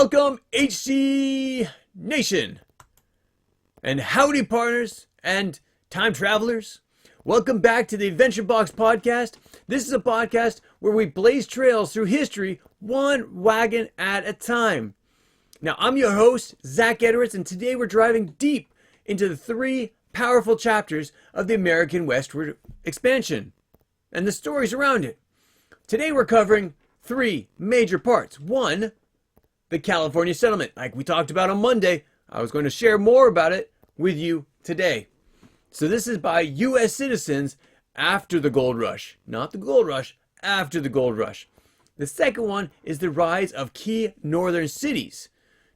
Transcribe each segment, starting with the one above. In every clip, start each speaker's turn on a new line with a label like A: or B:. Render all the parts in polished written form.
A: Welcome, HC Nation, and howdy, partners and time travelers. Welcome back to the Adventure Box Podcast. This is a podcast where we blaze trails through history, one wagon at a time. Now, I'm your host, Zach Edwards, and today we're driving deep into the three powerful chapters of the American Westward expansion and the stories around it. Today we're covering three major parts. One, the California settlement. Like we talked about on Monday, I was going to share more about it with you today. So this is by U.S. citizens after the gold rush. Not the gold rush, after the gold rush. The second one is the rise of key northern cities.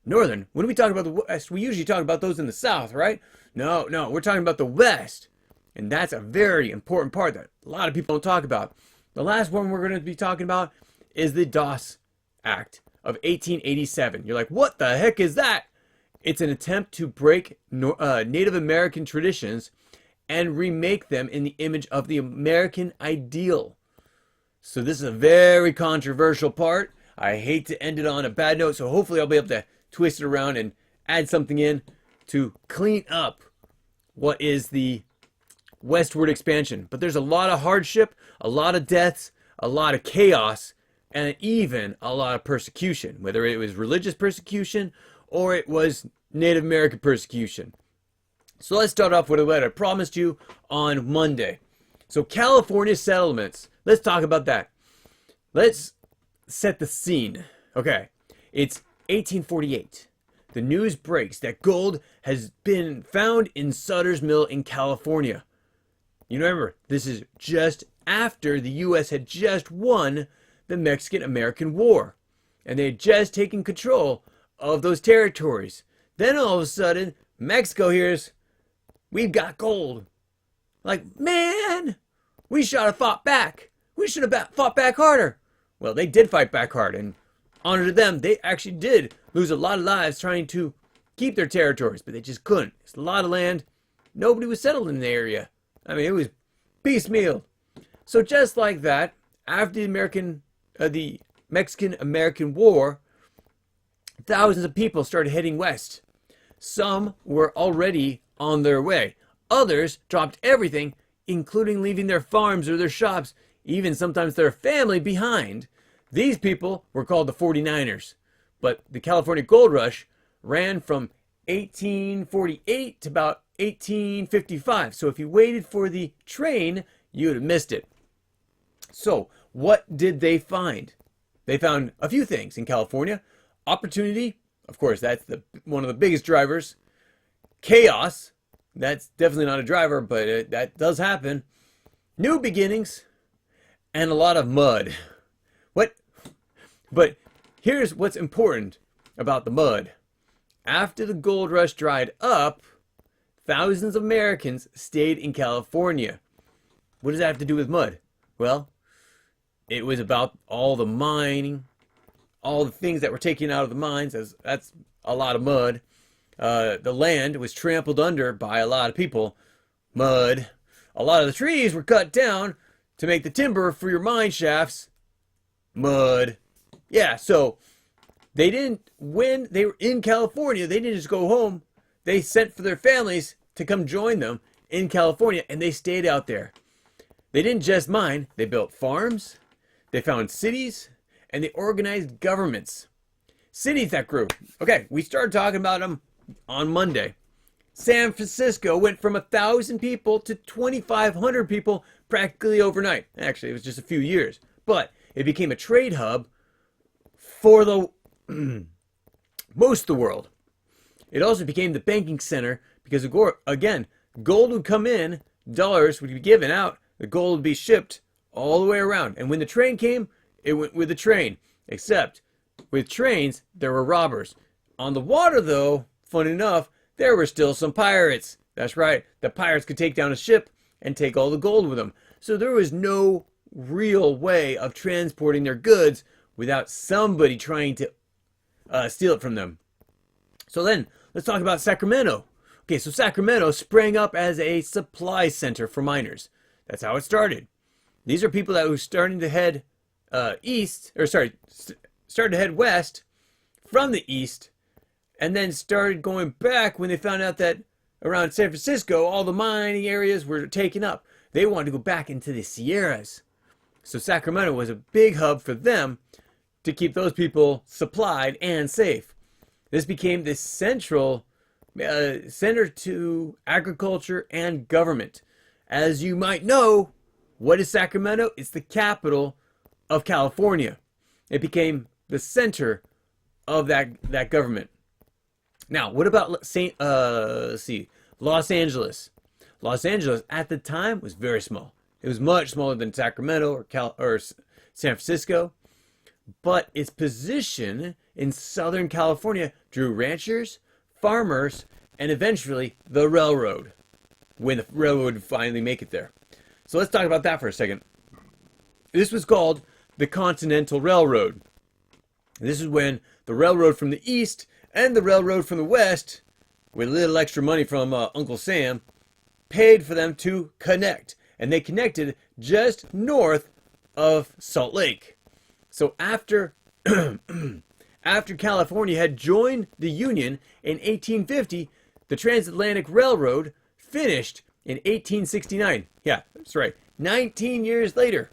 A: Northern, when we talk about the West, we usually talk about those in the South, right? No, we're talking about the West. And that's a very important part that a lot of people don't talk about. The last one we're going to be talking about is the Dawes Act of 1887. You're like, what the heck is that? It's an attempt to break Native American traditions and remake them in the image of the American ideal. So this is a very controversial part. I hate to end it on a bad note, so hopefully I'll be able to twist it around and add something in to clean up what is the westward expansion. But there's a lot of hardship, a lot of deaths, a lot of chaos, and even a lot of persecution, whether it was religious persecution or it was Native American persecution. So let's start off with what I promised you on Monday. So California settlements, let's talk about that. Let's set the scene. Okay, it's 1848. The news breaks that gold has been found in Sutter's Mill in California. You remember, this is just after the U.S. had just won the Mexican-American War. And they had just taken control of those territories. Then all of a sudden, Mexico hears, we've got gold. Like, man, we should have fought back. We should have fought back harder. Well, they did fight back hard, and honor to them, they actually did lose a lot of lives trying to keep their territories, but they just couldn't. It's a lot of land. Nobody was settled in the area. I mean, it was piecemeal. So just like that, after the Mexican-American War, thousands of people started heading west. Some were already on their way. Others dropped everything, including leaving their farms or their shops, even sometimes their family behind. These people were called the 49ers. But the California Gold Rush ran from 1848 to about 1855. So if you waited for the train, you would have missed it. So what did they find? They found a few things in California. Opportunity, of course, that's one of the biggest drivers. Chaos, that's definitely not a driver, but that does happen. New beginnings, and a lot of mud. But here's what's important about the mud. After the gold rush dried up, thousands of Americans stayed in California. What does that have to do with mud? Well, it was about all the mining, all the things that were taken out of the mines. That's a lot of mud. The land was trampled under by a lot of people. Mud. A lot of the trees were cut down to make the timber for your mine shafts. Mud. Yeah, so when they were in California, they didn't just go home. They sent for their families to come join them in California, and they stayed out there. They didn't just mine. They built farms. They found cities, and they organized governments. Cities that grew. Okay, we started talking about them on Monday. San Francisco went from 1,000 people to 2,500 people practically overnight. Actually, it was just a few years. But it became a trade hub for the most of the world. It also became the banking center because, again, gold would come in, dollars would be given out, the gold would be shipped all the way around. And when the train came, it went with the train. Except with trains, there were robbers. On the water, though, fun enough, there were still some pirates. That's right, the pirates could take down a ship and take all the gold with them. So there was no real way of transporting their goods without somebody trying to steal it from them. So then, let's talk about Sacramento. Okay, so Sacramento sprang up as a supply center for miners. That's how it started. These are people that were starting to head started to head west from the east, and then started going back when they found out that around San Francisco, all the mining areas were taken up. They wanted to go back into the Sierras. So Sacramento was a big hub for them to keep those people supplied and safe. This became the central center to agriculture and government. As you might know, what is Sacramento? It's the capital of California. It became the center of that government. Now, what about Los Angeles? Los Angeles at the time was very small. It was much smaller than Sacramento or San Francisco, but its position in Southern California drew ranchers, farmers, and eventually the railroad, when the railroad would finally make it there. So let's talk about that for a second. This was called the Continental Railroad. This is when the railroad from the east and the railroad from the west, with a little extra money from Uncle Sam, paid for them to connect. And they connected just north of Salt Lake. So after California had joined the Union in 1850, the Transatlantic Railroad finished in 1869. Yeah, that's right. 19 years later.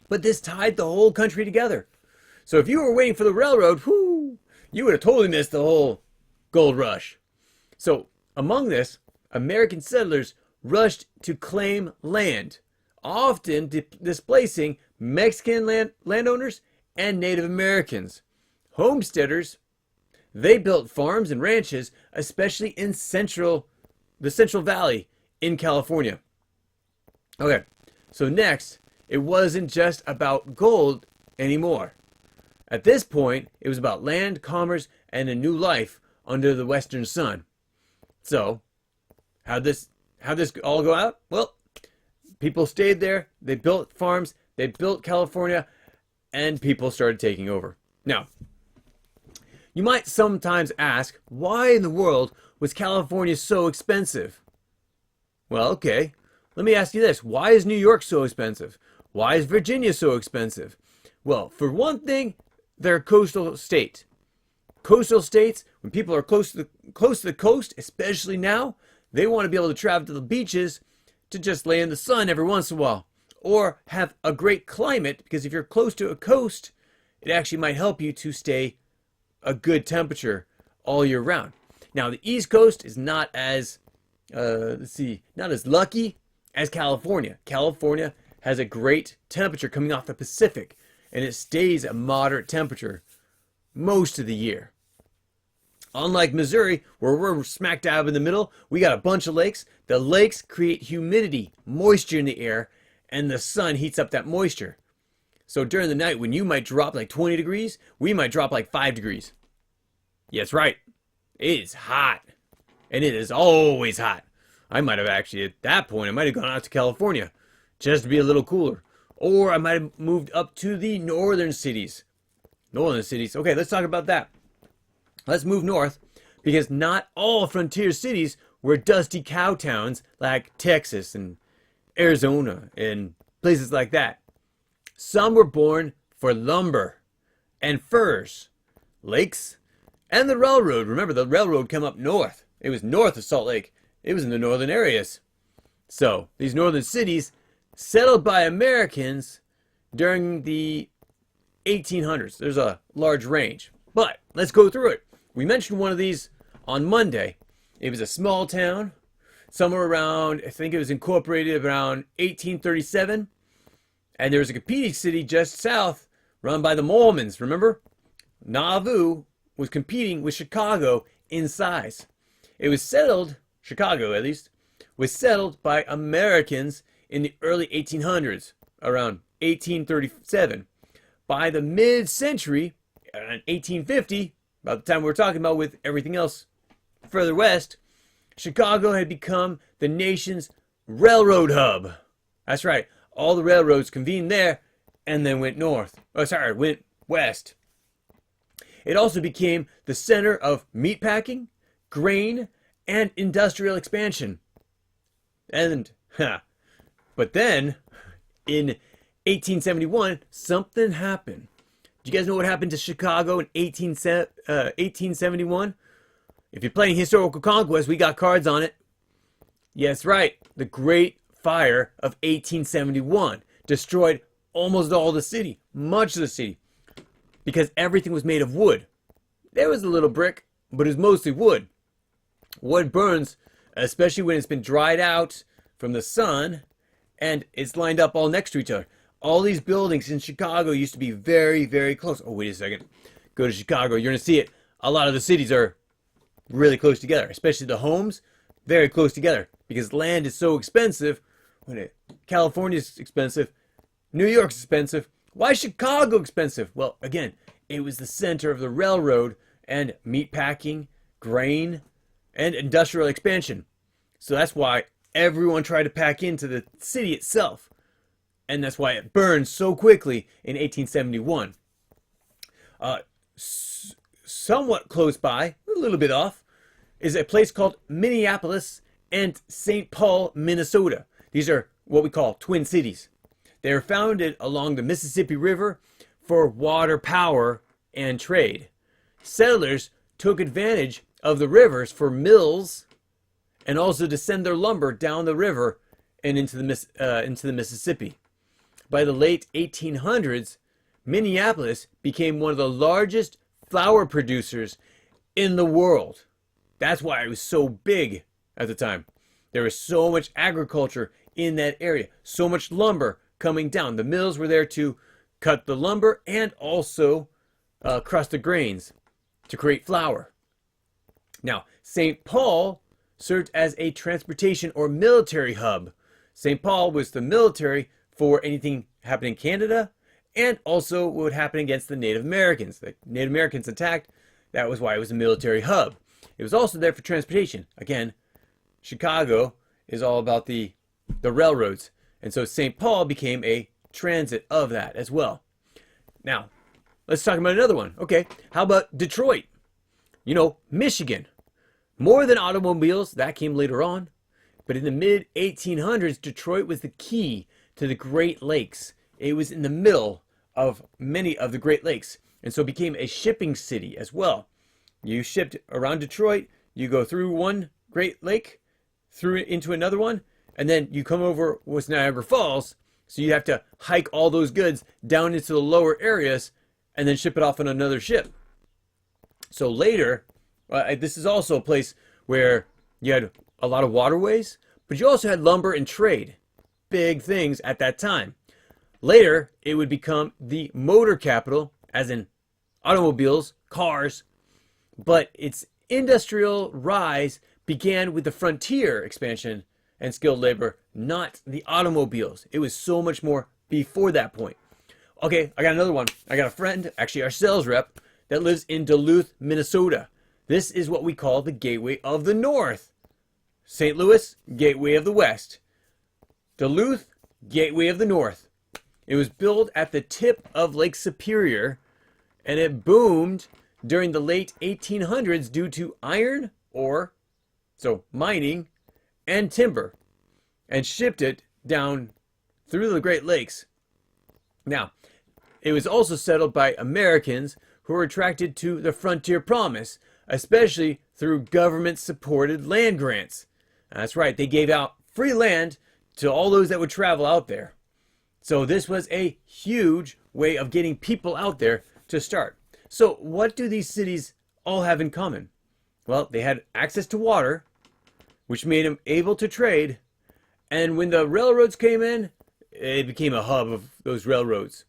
A: But this tied the whole country together. So if you were waiting for the railroad, you would have totally missed the whole gold rush. So among this, American settlers rushed to claim land, often displacing Mexican landowners and Native Americans. Homesteaders, they built farms and ranches, especially in the Central Valley in California. Okay, so next, it wasn't just about gold anymore. At this point, it was about land, commerce, and a new life under the western sun. So, how'd this all go out? Well, people stayed there, they built farms, they built California, and people started taking over. Now, you might sometimes ask, why in the world was California so expensive? Well, okay, let me ask you this. Why is New York so expensive? Why is Virginia so expensive? Well, for one thing, they're a coastal state. Coastal states, when people are close to the coast, especially now, they want to be able to travel to the beaches to just lay in the sun every once in a while. Or have a great climate, because if you're close to a coast, it actually might help you to stay a good temperature all year round. Now, the East Coast is not as, not as lucky as California. California has a great temperature coming off the Pacific, and it stays a moderate temperature most of the year. Unlike Missouri, where we're smack dab in the middle, we got a bunch of lakes. The lakes create humidity, moisture in the air, and the sun heats up that moisture. So during the night, when you might drop like 20 degrees, we might drop like 5 degrees. Yeah, that's right. It is hot. And it is always hot. I might have actually, at that point, I might have gone out to California just to be a little cooler. Or I might have moved up to the northern cities. Okay, let's talk about that. Let's move north, because not all frontier cities were dusty cow towns like Texas and Arizona and places like that. Some were born for lumber and furs, lakes, and the railroad. Remember, the railroad came up north. It was north of Salt Lake. It was in the northern areas. So, these northern cities settled by Americans during the 1800s. There's a large range. But let's go through it. We mentioned one of these on Monday. It was a small town, somewhere around, I think it was incorporated around 1837. And there was a competing city just south, run by the Mormons, remember? Nauvoo was competing with Chicago in size. It was settled, Chicago at least, was settled by Americans in the early 1800s, around 1837. By the mid-century, around 1850, about the time we're talking about with everything else further west, Chicago had become the nation's railroad hub. That's right. All the railroads convened there and then went went west. It also became the center of meatpacking, grain, and industrial expansion. But then, in 1871, something happened. Do you guys know what happened to Chicago in 1871? If you're playing Historical Conquest, we got cards on it. Yes, right. The Great Fire of 1871 destroyed almost all the city, much of the city, because everything was made of wood. There was a little brick, but it was mostly wood. Wood burns, especially when it's been dried out from the sun, and it's lined up all next to each other. All these buildings in Chicago used to be very, very close. Oh, wait a second. Go to Chicago, you're going to see it. A lot of the cities are really close together, especially the homes, very close together, because land is so expensive. California's expensive, New York's expensive. Why is Chicago expensive? Well, again, it was the center of the railroad and meat packing, grain, and industrial expansion. So that's why everyone tried to pack into the city itself. And that's why it burned so quickly in 1871. Somewhat close by, a little bit off, is a place called Minneapolis and St. Paul, Minnesota. These are what we call twin cities. They were founded along the Mississippi River for water power and trade. Settlers took advantage of the rivers for mills and also to send their lumber down the river and into the Mississippi. By the late 1800s, Minneapolis became one of the largest flour producers in the world. That's why it was so big at the time. There was so much agriculture in that area, so much lumber coming down. The mills were there to cut the lumber and also crush the grains to create flour. Now, St. Paul served as a transportation or military hub. St. Paul was the military for anything happening in Canada and also what would happen against the Native Americans. The Native Americans attacked. That was why it was a military hub. It was also there for transportation. Again, Chicago is all about the railroads. And so St. Paul became a transit of that as well. Now, let's talk about another one. Okay, how about Detroit? You know, Michigan. More than automobiles, that came later on. But in the mid-1800s, Detroit was the key to the Great Lakes. It was in the middle of many of the Great Lakes. And so it became a shipping city as well. You shipped around Detroit, you go through one Great Lake, through into another one, and then you come over with Niagara Falls. So you have to hike all those goods down into the lower areas and then ship it off on another ship. So later, this is also a place where you had a lot of waterways, but you also had lumber and trade. Big things at that time. Later, it would become the motor capital, as in automobiles, cars, but its industrial rise began with the frontier expansion and skilled labor, not the automobiles. It was so much more before that point. Okay, I got another one. I got a friend, actually our sales rep, that lives in Duluth, Minnesota. This is what we call the Gateway of the North. St. Louis, Gateway of the West. Duluth, Gateway of the North. It was built at the tip of Lake Superior, and it boomed during the late 1800s due to iron ore, so mining, and timber, and shipped it down through the Great Lakes. Now, it was also settled by Americans who were attracted to the frontier promise, especially through government-supported land grants. That's right, they gave out free land to all those that would travel out there. So this was a huge way of getting people out there to start. So what do these cities all have in common? Well, they had access to water, which made them able to trade. And when the railroads came in, it became a hub of those railroads.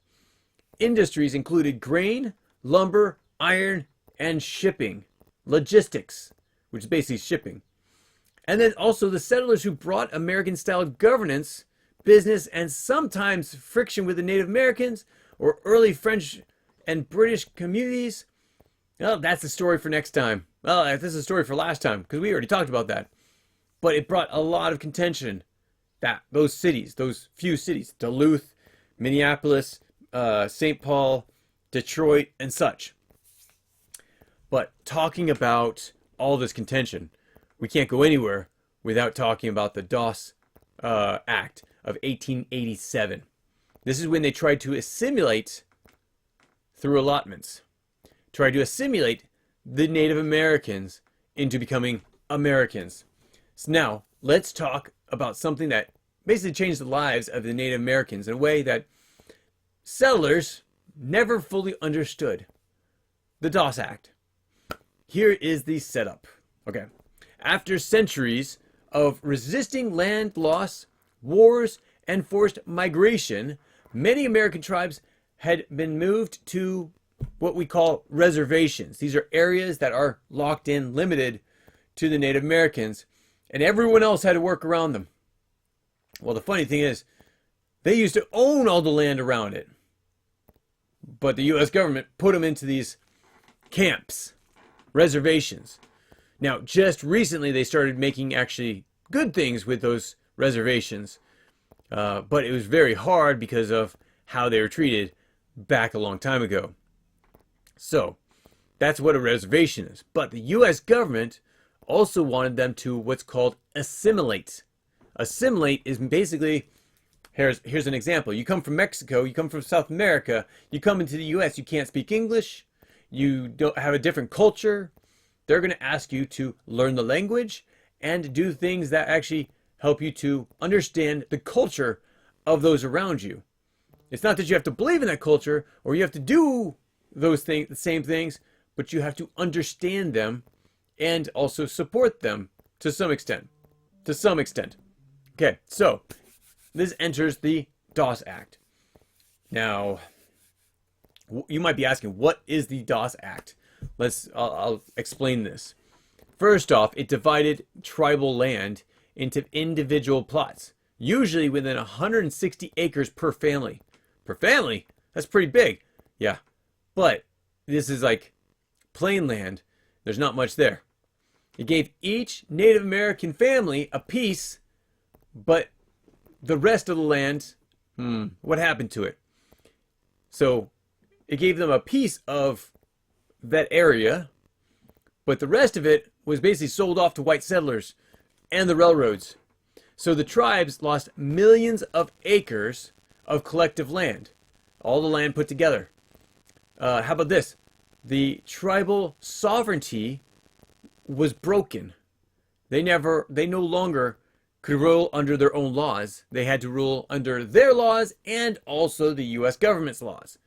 A: Industries included grain, lumber, iron, and shipping. Logistics, which is basically shipping. And then also the settlers who brought American-style governance, business, and sometimes friction with the Native Americans or early French and British communities. Well, that's the story for next time. Well, this is a story for last time because we already talked about that. But it brought a lot of contention that those cities, those few cities, Duluth, Minneapolis, St. Paul, Detroit, and such. But talking about all this contention, we can't go anywhere without talking about the Dawes Act of 1887. This is when they tried to assimilate through allotments, tried to assimilate the Native Americans into becoming Americans. So now, let's talk about something that basically changed the lives of the Native Americans in a way that settlers never fully understood. The Dawes Act. Here is the setup. Okay. After centuries of resisting land loss, wars, and forced migration, many American tribes had been moved to what we call reservations. These are areas that are locked in, limited to the Native Americans, and everyone else had to work around them. Well, the funny thing is, they used to own all the land around it, but the U.S. government put them into these camps, reservations. Now, just recently, they started making actually good things with those reservations, but it was very hard because of how they were treated back a long time ago. So, that's what a reservation is. But the U.S. government also wanted them to what's called assimilate. Assimilate is basically, here's an example. You come from Mexico, you come from South America, you come into the U.S., you can't speak English, you don't have a different culture. They're going to ask you to learn the language and do things that actually help you to understand the culture of those around you. It's not that you have to believe in that culture or you have to do those things, the same things, but you have to understand them and also support them to some extent. To some extent. Okay, so this enters the Dawes Act. Now, you might be asking, what is the Dawes Act? I'll explain this. First off, it divided tribal land into individual plots, usually within 160 acres per family. Per family? That's pretty big. Yeah, but this is like plain land. There's not much there. It gave each Native American family a piece, but the rest of the land, what happened to it? So it gave them a piece of that area, but the rest of it was basically sold off to white settlers and the railroads. So the tribes lost millions of acres of collective land, all the land put together. How about this? The tribal sovereignty was broken. They no longer could rule under their own laws. They had to rule under their laws and also the U.S. government's laws.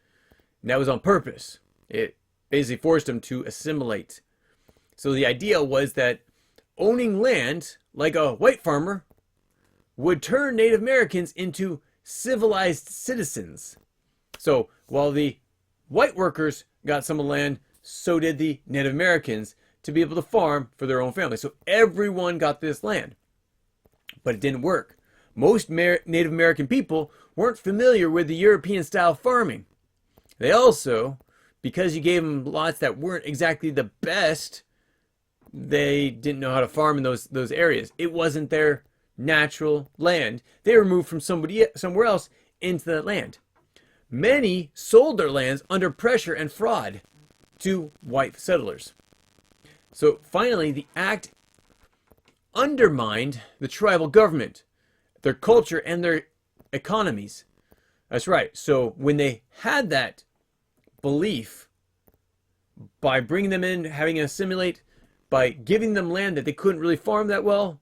A: And that was on purpose. It basically forced them to assimilate. So the idea was that owning land, like a white farmer, would turn Native Americans into civilized citizens. So while the white workers got some of the land, so did the Native Americans to be able to farm for their own family. So everyone got this land. But it didn't work. Most Native American people weren't familiar with the European-style farming. They also, because you gave them lots that weren't exactly the best, they didn't know how to farm in those areas. It wasn't their natural land. They were moved from somewhere else into that land. Many sold their lands under pressure and fraud to white settlers. So finally, the act undermined the tribal government, their culture, and their economies. That's right. So when they had that belief, by bringing them in, having them assimilate, by giving them land that they couldn't really farm that well,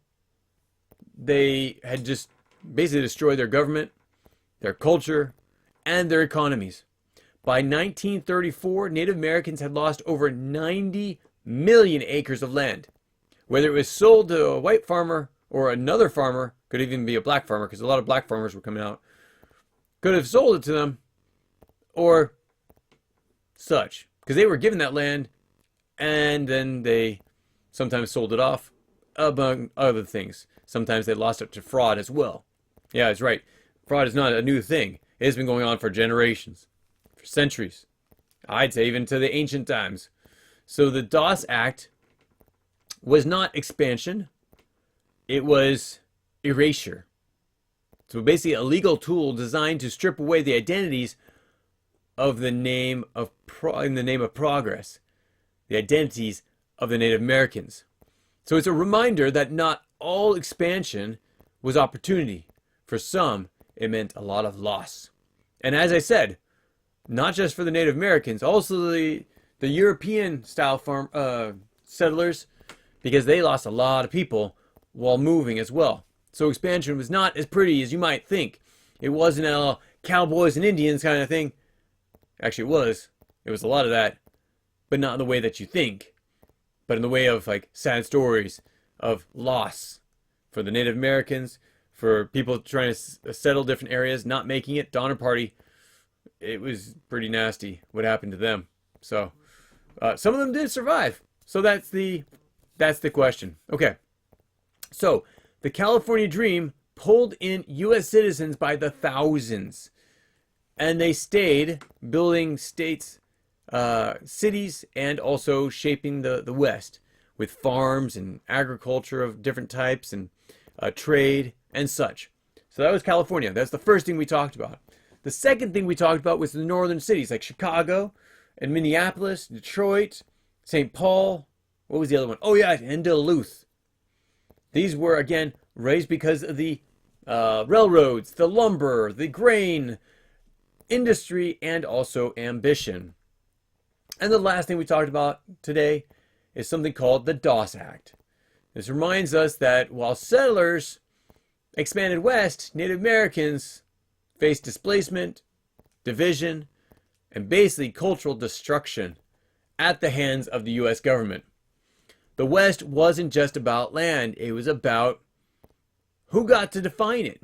A: they had just basically destroyed their government, their culture, and their economies. By 1934, Native Americans had lost over 90 million acres of land. Whether it was sold to a white farmer or another farmer, could even be a black farmer, because a lot of black farmers were coming out, could have sold it to them, or such. Because they were given that land, and then they sometimes sold it off, among other things. Sometimes they lost it to fraud as well. Yeah, that's right. Fraud is not a new thing. It has been going on for generations, for centuries. I'd say even to the ancient times. So the Dawes Act was not expansion. It was erasure. So basically a legal tool designed to strip away the identities of in the name of progress, the identities of the Native Americans. So it's a reminder that not all expansion was opportunity. For some, it meant a lot of loss. And as I said, not just for the Native Americans, also the European style settlers, because they lost a lot of people while moving as well. So expansion was not as pretty as you might think. It wasn't a cowboys and Indians kind of thing. Actually, it was. It was a lot of that, but not in the way that you think, but in the way of like sad stories of loss for the Native Americans, for people trying to settle different areas, not making it. Donner Party, it was pretty nasty what happened to them. So some of them did survive. So that's the question. Okay. So the California Dream pulled in U.S. citizens by the thousands, and they stayed building states, cities, and also shaping the West with farms and agriculture of different types and trade and such. So that was California. That's the first thing we talked about. The second thing we talked about was the northern cities like Chicago and Minneapolis, Detroit, St. Paul. What was the other one? Oh yeah, and Duluth. These were, again, raised because of the railroads, the lumber, the grain industry, and also ambition. And the last thing we talked about today is something called the Dawes Act. This reminds us that while settlers expanded west, Native Americans faced displacement, division, and basically cultural destruction at the hands of the U.S. government. The West wasn't just about land, it was about who got to define it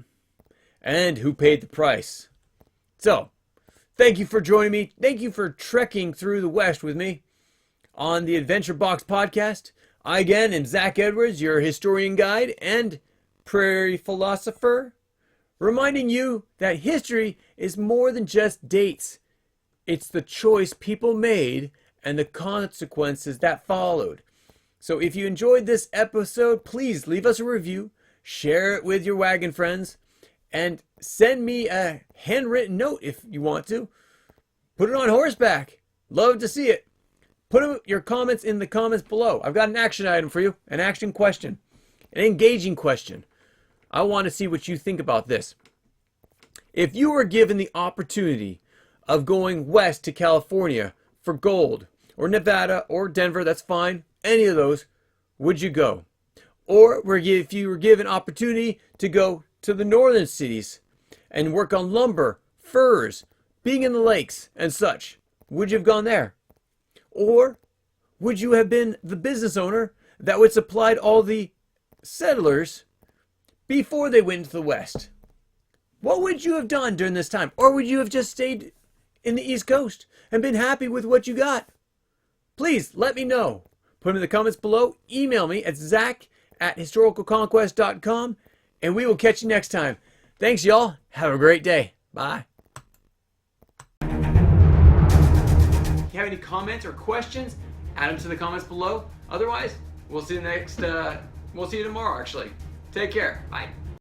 A: and who paid the price. So, thank you for joining me. Thank you for trekking through the West with me on the Adventure Box podcast. I again am Zach Edwards, your historian guide and prairie philosopher, reminding you that history is more than just dates. It's the choice people made and the consequences that followed. So if you enjoyed this episode, please leave us a review, share it with your wagon friends, and send me a handwritten note if you want to. Put it on horseback. Love to see it. Put your comments in the comments below. I've got an action item for you, an action question, an engaging question. I want to see what you think about this. If you were given the opportunity of going west to California for gold, or Nevada, or Denver, that's fine, any of those, would you go? Or if you were given opportunity to go to the northern cities and work on lumber, furs, being in the lakes, and such, would you have gone there? Or would you have been the business owner that would supply all the settlers before they went to the West? What would you have done during this time? Or would you have just stayed in the East Coast and been happy with what you got? Please let me know. Put them in the comments below. Email me at zach@historicalconquest.com, and we will catch you next time. Thanks, y'all. Have a great day. Bye. If you have any comments or questions, add them to the comments below. Otherwise, we'll see you tomorrow, actually. Take care. Bye.